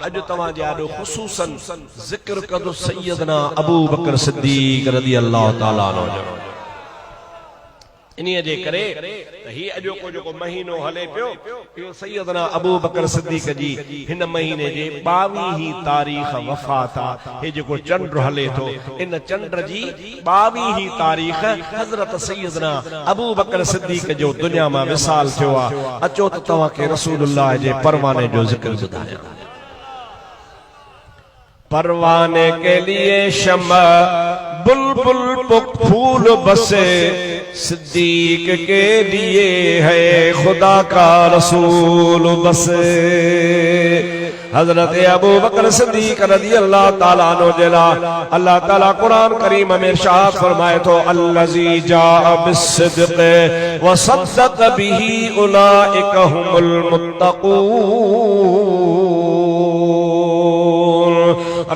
अज तवां जे आॾो ख़ुसूसन ज़िक्र कदो सैयदना अबू बकर सिद्दीक़ रज़ी अल्लाह ताला अन्हु जो। इन्हीअ जे करे त ही अॼोको जेको महीनो हले पियो इहो सैयदना अबू बकर सिद्दीक़ जी हिन महीने जे 22 तारीख़ वफ़ात आहे। हे जेको चंड हले थो इन चंड जी 22 तारीख़ हज़रत सैयदना अबू बकर सिद्दीक़ जो दुनिया मां विसाल थियो आहे। अचो त तव्हांखे रसूलुल्लाह जे परवाने जो ज़िक्र ॿुधायां। परवाने के लिए शम्मा बुलबुल फूल बसे, सिद्दीक के लिए है खुदा का रसूल बसे। हजरत अबू बकर सिद्दीक रज़ी अल्लाह ताला अन्हु जला अल्लाह ताला कुरान करीम में इरशाद फरमाए तो अल्लज़ी जाअ बिस्सिद्क़ व सद्दक़ बिही उलाइका हुमुल मुत्तक़ून।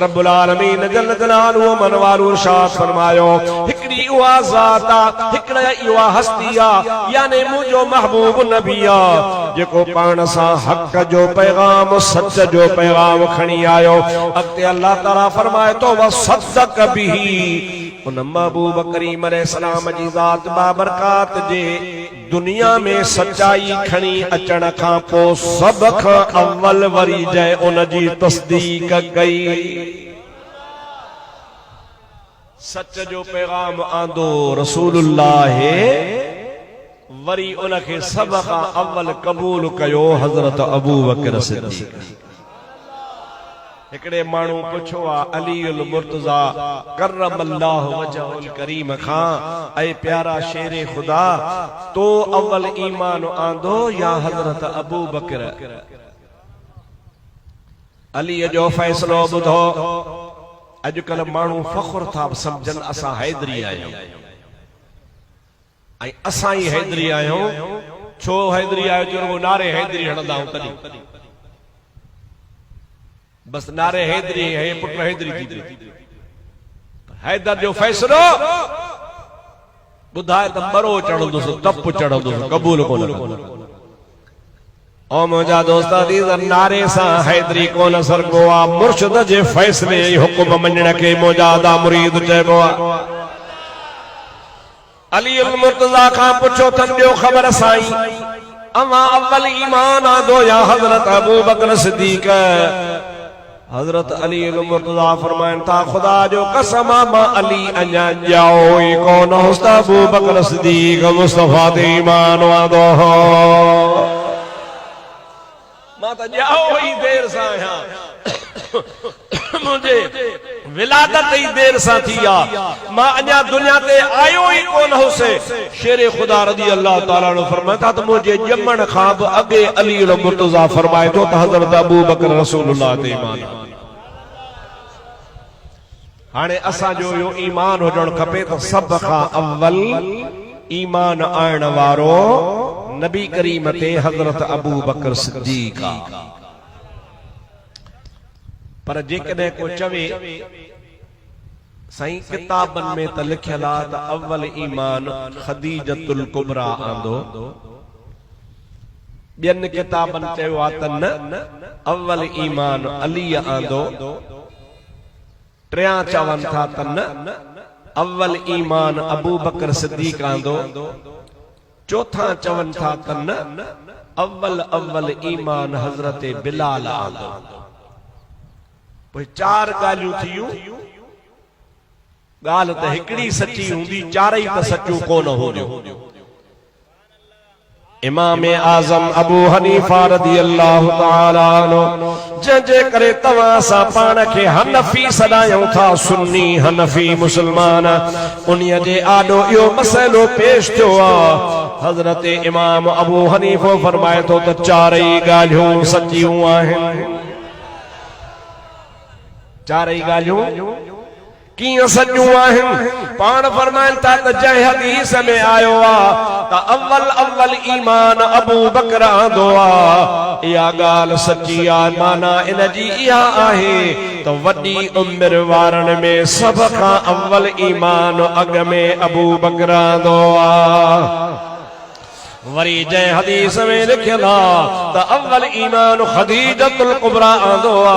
रब्बुल आलमीन जल्ल जलालुहु मनवारु इरशाद फरमायो हिकड़ी उहा ज़ात आ, हिकड़ा इहा हस्ती आ, यानी मुंहिंजो महबूब नबी आ जेको पाण सां हक़ जो पैगाम सच जो पैगाम खणी आयो। अॻिते अल्लाह ताला फरमाए तो वसद्दक़ बिही, उन महबूब करीम अलैहिस्सलाम जी ज़ात बाबरकात जे दुनिया में सच्चाई खणी अचण खां पोइ सभ खां अव्वल वरी जंहिं उन जी तस्दीक कई, सच जो पैगाम आंदो रसूलुल्लाह वरी उनखे सभ खां अव्वल क़बूल कयो हज़रत अबू बकर सिद्दीक़। हिकड़े माण्हू पुछो आ अलीउल मुर्तज़ा करमल्लाहु वजहुल करीम खां, ऐ प्यारा शेरे खुदा तो अव्वल ईमान आंदो या हज़रत अबू बकर? अली जो फैसलो ॿुधो। अॼुकल्ह माण्हू फ़ख्र था सम्झनि असां हैदरी आहियूं ऐं असां ई हैदरी आहियूं। छो हैदरी आहियो? जो रुगो नारे हैदरी हणंदा आहियूं तॾहिं बस नारे हैदरी है पुट हैदरी थी हैदर जो फैसलो ॿुधाए त मरो चढ़ंदुसि तप चढ़ंदुसि क़बूल कोन कंदुसि। ओ मुंहिंजा दोस्त अज़ीज़, नारे सां हैदरी कोन सरगो आ, मुर्शिद जे फैसले ऐं हुकुम मञण खे मुजादा मुरीद चइबो आ। अली मुर्तज़ा खां पुछो तन ॿियो ख़बर साईं अवां अव्वल ईमान आंदो या हज़रत अबू बकर सिद्दीक़? हजरत अली मुर्तज़ा फरमाइन था खुदा जो कसम मां अली अञा ॼाओ ई कोन हुस्त अबू बकर सिद्दीक़ मुस्तफा ते ईमान आंदो हो। मां त ॼाओ ई देर सां आहियां, मुंहिंजे विलादत ई देर सां थी आ, मां अञा दुनिया ते आयो ई कोन हुसे। शेरे खुदा रज़ी अल्लाह ताला अन्हु फरमाता त मुंहिंजे ॼमण खां बि अॻे अली मुर्तज़ा फरमाए थो त हज़रत अबू बकर रसूलुल्लाह ते ईमान। हाणे असांजो इहो ईमान हुजणु खपे त सभ खां अव्वल ईमान आणण वारो नबी करीम ते हज़रत अबू बकर सिद्दीक़ आ। पर जेकॾहिं को चवे साईं किताबनि में त लिखियल आहे त अव्वल ईमान खदीजतुल कुबरा आंदो, ॿियनि किताबनि चयो आहे त न अव्वल ईमान अली आंदो, टियां चवनि था त न अव्वल ईमान अबू बकर सिद्दीक़ आंदो, चौथा चवनि था त न अव्वल ईमान हज़रत बिलाल आंदो। पोइ चार ॻाल्हियूं थियूं। ॻाल्हि त हिकिड़ी सची हूंदी, चारई त सचूं कोन हूंदियूं। इमाम आज़म अबू हनीफा रज़ी अल्लाह ताला अन्हु जंहिंजे करे तव्हां सां पाण खे हनफी सॾायूं था, सुन्नी हनफी मुस्लमान, उन्हीअ जे आॾो इहो मसइलो पेश थियो आहे। हज़रत इमाम अबू हनीफो फरमाए थो त चारई ॻाल्हियूं सचियूं आहिनि। चारई ॻाल्हियूं कीअं सचियूं आहिनि? पाण फरमाइनि था त जंहिं हदीस में आयो आहे त अव्वल ईमान अबू बकर आंदो आहे, इहा ॻाल्हि सची आहे। माना इन जी इहा आहे त वॾी उमिरि वारनि में सभ खां अव्वल ईमान अॻ में अबू बकर आंदो आहे। वरी जै हदीस में लिखला त अव्वल ईमान खदीजतुल कुबरा आंदो आ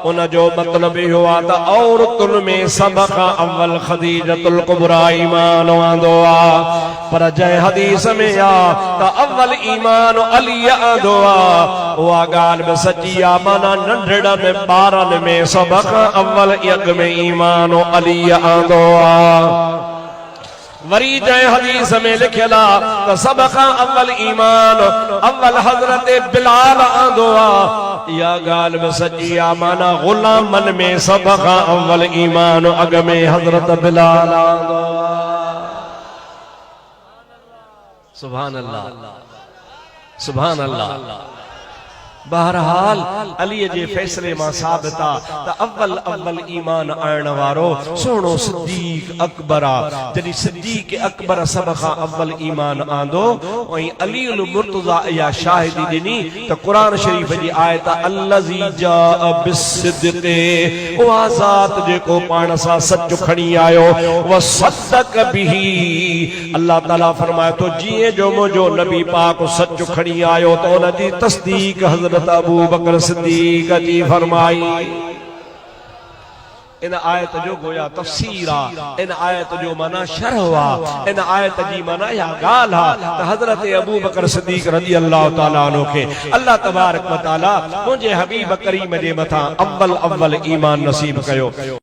उन जो मतलब हुआ त औरतुन में सब खां अव्वल खदीजतुल कुबरा ईमान आंदो आ पर जै हदीस में आ त अव्वल ईमान अली आंदो आ उहा ॻाल्हि बि सची आ माना नंढड़नि ॿारनि में सब खां अव्वल यग में ईमान अली आंदो आ वरी जै हदीस में लिखला त सब खां अव्वल ईमान अव्वल हजरत बिलाल आंदो आ या ॻाल्हि बि सची आ माना गुलामन में सब खां अव्वल ईमान अग में हजरत बिलाल आंदो आ सुभान अल्लाह सुभान अल्लाह बहरहाल अली जे फैसले मां साबित आ त अव्वल अव्वल ईमान आणण वारो सोनो सिद्दीक अकबर आ जॾहिं सिद्दीक अकबर सब खां अव्वल ईमान आंदो ऐं अली उल मुर्तज़ा या शाहिदी ॾिनी त क़ुरान शरीफ़ जी आयत अल्लज़ी जाअ बिस्सिद्क़ि उहा ज़ात जेको पाण सां सच खणी आयो व सद्दक़ बिही अल्लाह ताला फरमाए थो जीअं जो मुंहिंजो नबी पाक सच खणी आयो त उन जी तस्दीक हज़रत अबू बकर सिद्दीक जी फरमाई इन आयत जो गोया तफसीर आ इन आयत जो माना शरह आ इन आयत जी माना या गाल आ त हजरत अबू बकर सिद्दीक रज़ी अल्लाह ताला अन्हु के अल्लाह तबारक व तआला मुझे हबीब करीम जे मथा अव्वल अव्वल ईमान नसीब कयो।